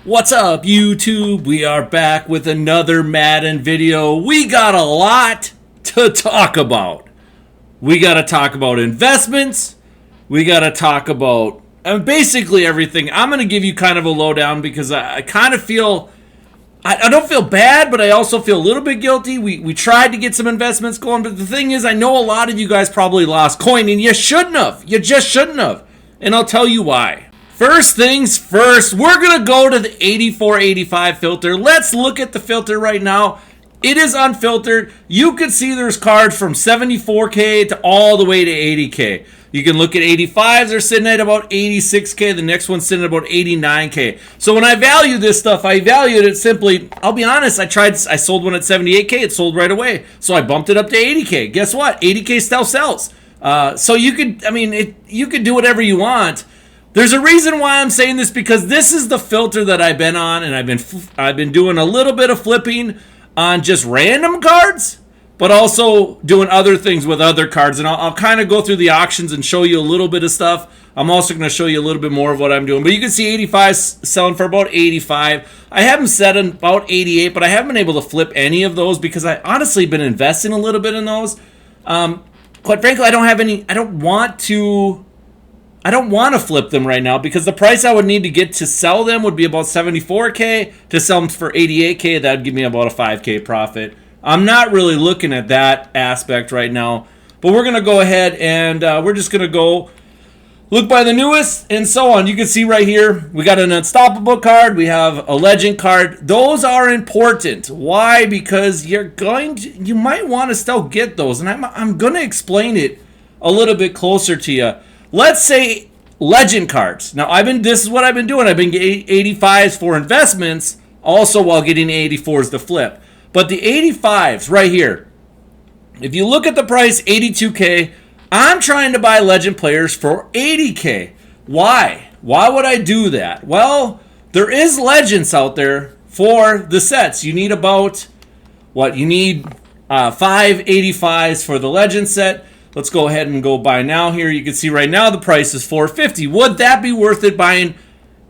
What's up, YouTube? We are back with another Madden video. We got a lot to talk about. We got to talk about investments. We got to talk about basically everything. I'm going to give you kind of a lowdown because I kind of feel, I don't feel bad, but I also feel a little bit guilty. We tried to get some investments going, but the thing is, I know a lot of you guys probably lost coin, and you shouldn't have. You just shouldn't have. And I'll tell you why. First things first, we're going to go to the 8485 filter. Let's look at the filter right now. It is unfiltered. You can see there's cards from 74K to all the way to 80K. You can look at 85s, they're sitting at about 86K. The next one's sitting at about 89K. So when I value this stuff, I valued it simply, I'll be honest, I sold one at 78K, it sold right away. So I bumped it up to 80K. Guess what? 80K still sells. So you could, you could do whatever you want. There's a reason why I'm saying this, because this is the filter that I've been on, and I've been doing a little bit of flipping on just random cards, but also doing other things with other cards. And I'll kind of go through the auctions and show you a little bit of stuff. I'm also going to show you a little bit more of what I'm doing. But you can see 85 selling for about 85. I haven't set in about 88, but I haven't been able to flip any of those because I honestly been investing a little bit in those. Quite frankly, I don't want to flip them right now because the price I would need to get to sell them would be about 74K. To sell them for 88K, that would give me about a 5K profit. I'm not really looking at that aspect right now, but we're going to go ahead and we're just going to go look by the newest and so on. You can see right here, we got an unstoppable card. We have a legend card. Those are important. Why? Because you might want to still get those, and I'm going to explain it a little bit closer to you. Let's say legend cards. Now, this is what I've been doing. I've been getting 85s for investments, also while getting 84s to flip. But the 85s right here, if you look at the price, 82K, I'm trying to buy legend players for 80K. Why? Why would I do that? Well, there is legends out there for the sets. You need about, you need 5 85s for the legend set. Let's go ahead and go buy now here. You can see right now the price is $450. Would that be worth it buying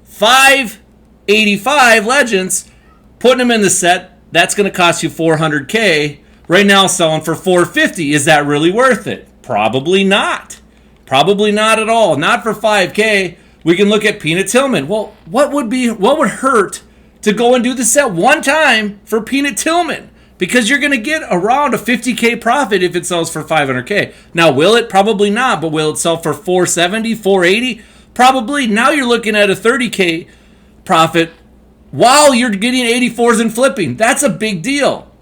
5 85 legends, putting them in the set? That's going to cost you $400K. Right now selling for $450. Is that really worth it? Probably not. Probably not at all. Not for 5K. We can look at Peanut Tillman. Well, what would hurt to go and do the set one time for Peanut Tillman? Because you're going to get around a 50K profit if it sells for 500K. Now, will it? Probably not. But will it sell for 470, 480? Probably. Now you're looking at a 30K profit while you're getting 84s and flipping. That's a big deal.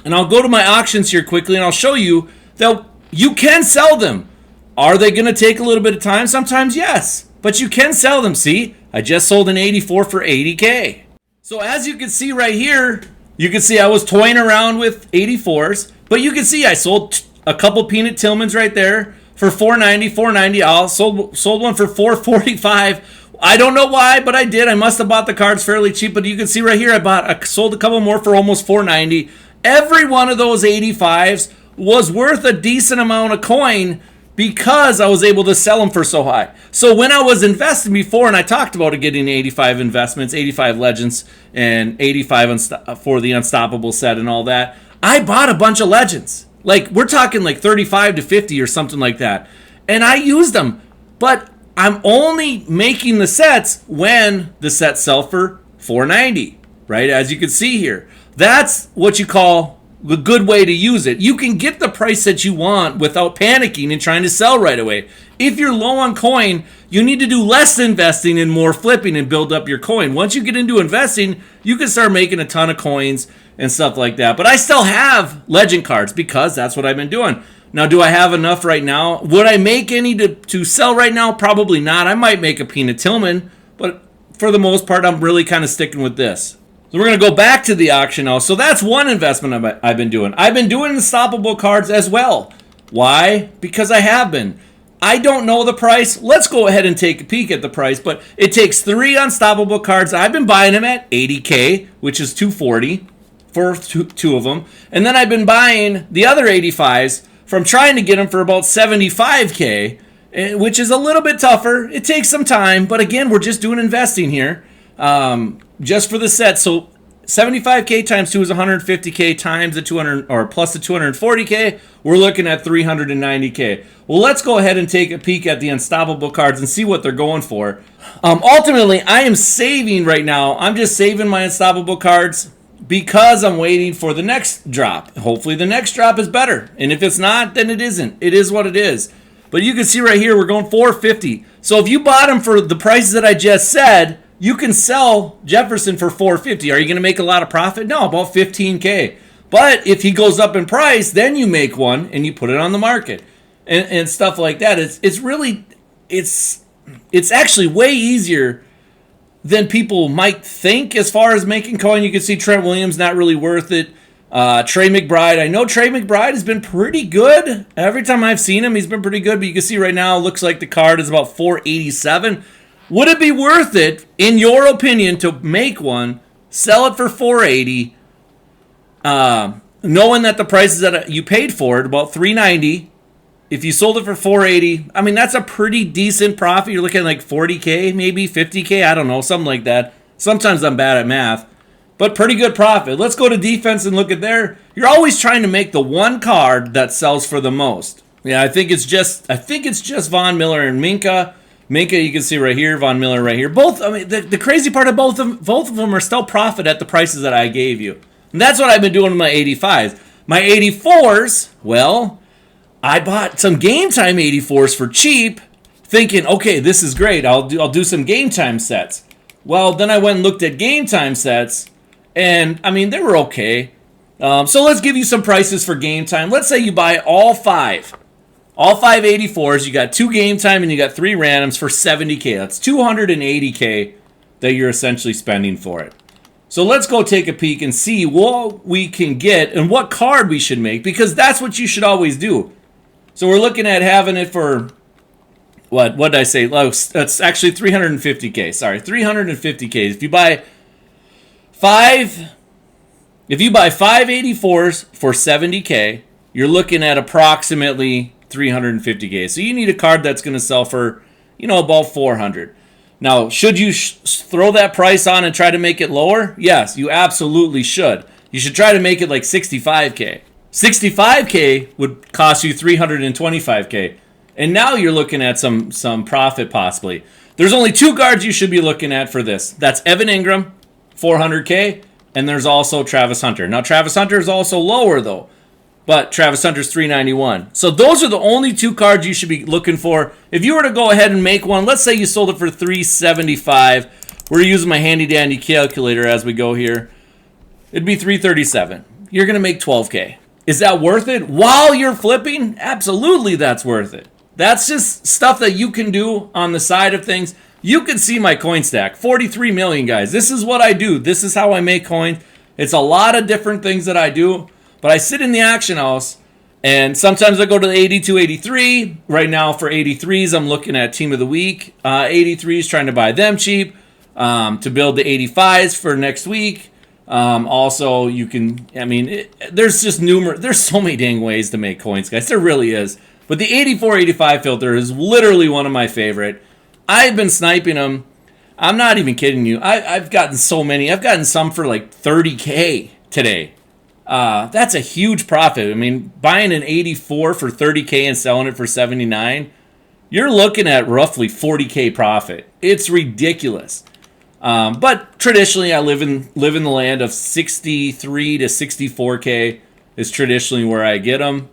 And I'll go to my auctions here quickly and I'll show you that you can sell them. Are they going to take a little bit of time? Sometimes yes. But you can sell them. See, I just sold an 84 for 80K. So as you can see right here, you can see I was toying around with 84s, but you can see I sold a couple Peanut Tillmans right there for $490. I sold one for $445. I don't know why, but I did. I must have bought the cards fairly cheap, but you can see right here I sold a couple more for almost $490. Every one of those 85s was worth a decent amount of coin because I was able to sell them for so high. So when I was investing before, and I talked about it getting 85 investments, 85 legends, and 85 for the unstoppable set and all that, I bought a bunch of legends. Like, we're talking like 35 to 50 or something like that. And I used them. But I'm only making the sets when the sets sell for $490, right? As you can see here. That's what you call the good way to use it. You can get the price that you want without panicking and trying to sell right away. If you're low on coin, you need to do less investing and more flipping and build up your coin. Once you get into investing, you can start making a ton of coins and stuff like that. But I still have legend cards because that's what I've been doing. Now, do I have enough right now? Would I make any to sell right now? Probably not. I might make a Peanut Tillman, but for the most part, I'm really kind of sticking with this. So we're going to go back to the auction now. So that's one investment I've been doing. I've been doing unstoppable cards as well. Why? Because I have been. I don't know the price. Let's go ahead and take a peek at the price. But it takes 3 unstoppable cards. I've been buying them at 80K, which is $240 for two of them. And then I've been buying the other 85s from trying to get them for about 75K, which is a little bit tougher. It takes some time. But again, we're just doing investing here. just for the set. So 75K times 2 is 150K times the 200 or plus the 240K. We're looking at 390K. Well, let's go ahead and take a peek at the unstoppable cards and see what they're going for. Ultimately, I am saving right now. I'm just saving my unstoppable cards because I'm waiting for the next drop. Hopefully the next drop is better. And if it's not, then it isn't. It is what it is. But you can see right here, we're going 450. So if you bought them for the prices that I just said, you can sell Jefferson for 450. Are you going to make a lot of profit? No, about 15K. But if he goes up in price, then you make one and you put it on the market and stuff like that. It's actually way easier than people might think as far as making coin. You can see Trent Williams not really worth it. Trey McBride. I know Trey McBride has been pretty good. Every time I've seen him, he's been pretty good. But you can see right now, it looks like the card is about 487. Would it be worth it, in your opinion, to make one, sell it for 480, knowing that the prices that you paid for it, about 390, if you sold it for 480, I mean, that's a pretty decent profit. You're looking at like 40K, maybe 50K, I don't know, something like that. Sometimes I'm bad at math, but pretty good profit. Let's go to defense and look at there. You're always trying to make the one card that sells for the most. Yeah, I think it's just Von Miller and Minka. Minka, you can see right here, Von Miller right here. Both, I mean, the crazy part of both of them are still profit at the prices that I gave you. And that's what I've been doing with my 85s. My 84s, well, I bought some game time 84s for cheap, thinking, okay, this is great. I'll do some game time sets. Well, then I went and looked at game time sets, and I mean, they were okay. So let's give you some prices for game time. Let's say you buy all five 84s, you got 2 game time and you got 3 randoms for 70K. That's 280K that you're essentially spending for it. So let's go take a peek and see what we can get and what card we should make, because that's what you should always do. So we're looking at having it for, what did I say? Oh, that's actually 350K. Sorry, 350K. If you buy 5 84s for 70K, you're looking at approximately 350K. So you need a card that's going to sell for, about 400. Now, should you throw that price on and try to make it lower? Yes, you absolutely should. You should try to make it like 65K. 65K would cost you 325K. And now you're looking at some profit possibly. There's only 2 guards you should be looking at for this. That's Evan Ingram, 400K, and there's also Travis Hunter. Now, Travis Hunter is also lower though. But Travis Hunter's 391. So those are the only 2 cards you should be looking for. If you were to go ahead and make one, let's say you sold it for 375. We're using my handy dandy calculator as we go here. It'd be 337. You're going to make 12K. Is that worth it? While you're flipping? Absolutely that's worth it. That's just stuff that you can do on the side of things. You can see my coin stack. 43 million, guys. This is what I do. This is how I make coins. It's a lot of different things that I do. But I sit in the auction house, and sometimes I go to the 82, 83. Right now for 83s, I'm looking at Team of the Week. 83s, trying to buy them cheap to build the 85s for next week. Also, you can, there's just there's so many dang ways to make coins, guys. There really is. But the 84, 85 filter is literally one of my favorite. I've been sniping them. I'm not even kidding you. I've gotten so many. I've gotten some for like 30K today. That's a huge profit. I mean, buying an 84 for 30K and selling it for 79, you're looking at roughly 40K profit. It's ridiculous. But traditionally, I live in the land of 63 to 64K is traditionally where I get them,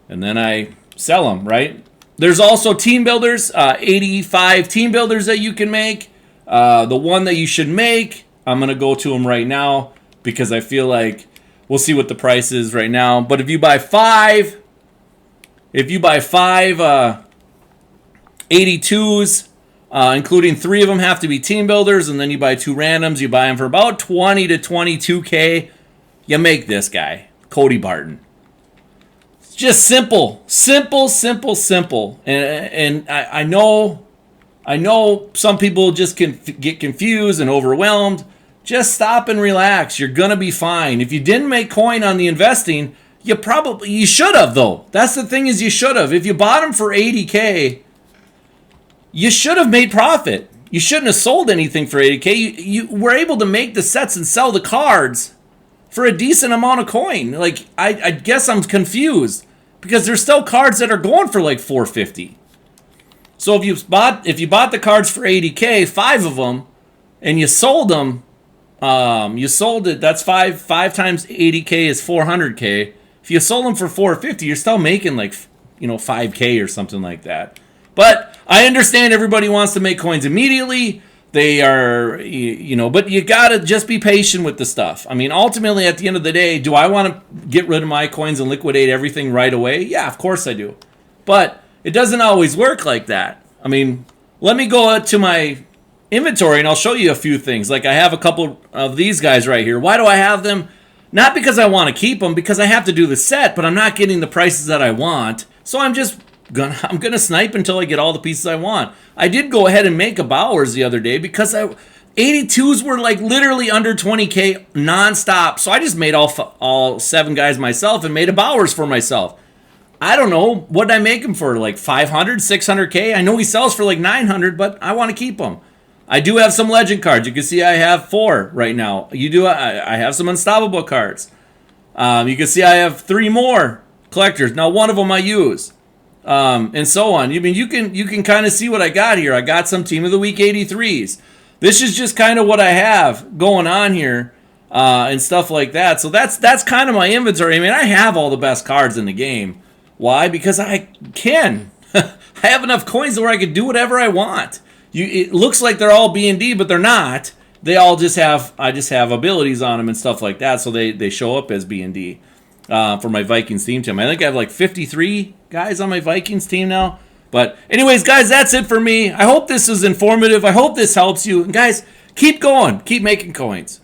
and then I sell them. Right? There's also team builders, 85 team builders that you can make. The one that you should make, I'm gonna go to them right now because I feel like. We'll see what the price is right now. But if you buy 5 82s, including 3 of them have to be team builders, and then you buy 2 randoms, you buy them for about 20 to 22K, you make this guy, Cody Barton. It's just simple. And I know some people just can get confused and overwhelmed. Just stop and relax. You're going to be fine. If you didn't make coin on the investing, you should have, though. That's the thing, is you should have. If you bought them for 80K, you should have made profit. you shouldn't have sold anything for 80K. You were able to make the sets and sell the cards for a decent amount of coin. Like, I guess I'm confused because there's still cards that are going for like 450. So if you bought the cards for 80K, 5 of them, and you sold them, you sold it. That's 5 times 80K is 400K. If you sold them for 450, you're still making like 5K or something like that. But I understand everybody wants to make coins immediately. They are, but you gotta just be patient with the stuff. I mean, ultimately, at the end of the day, do I want to get rid of my coins and liquidate everything right away? Yeah, of course I do. But it doesn't always work like that. I mean, let me go to my inventory and I'll show you a few things. Like I have a couple of these guys right here. Why do I have them? Not because I want to keep them, because I have to do the set, but I'm not getting the prices that I want. So I'm gonna snipe until I get all the pieces I want. I did go ahead and make a Bowers the other day because 82s were like literally under 20K nonstop. So I just made all 7 guys myself and made a Bowers for myself. I don't know, what did I make him for? Like 500, 600K? I know he sells for like 900, but I want to keep him. I do have some legend cards. You can see I have 4 right now. I have some unstoppable cards. You can see I have 3 more collectors. Now one of them I use. And so on. I mean, you can kind of see what I got here. I got some Team of the Week 83s. This is just kind of what I have going on here, and stuff like that. So that's kind of my inventory. I mean, I have all the best cards in the game. Why? Because I can. I have enough coins where I can do whatever I want. It looks like they're all B&D, but they're not. They all I just have abilities on them and stuff like that, so they show up as B&D. For my Vikings team. I think I have like 53 guys on my Vikings team now. But anyways, guys, that's it for me. I hope this is informative. I hope this helps you. And guys, keep going. Keep making coins.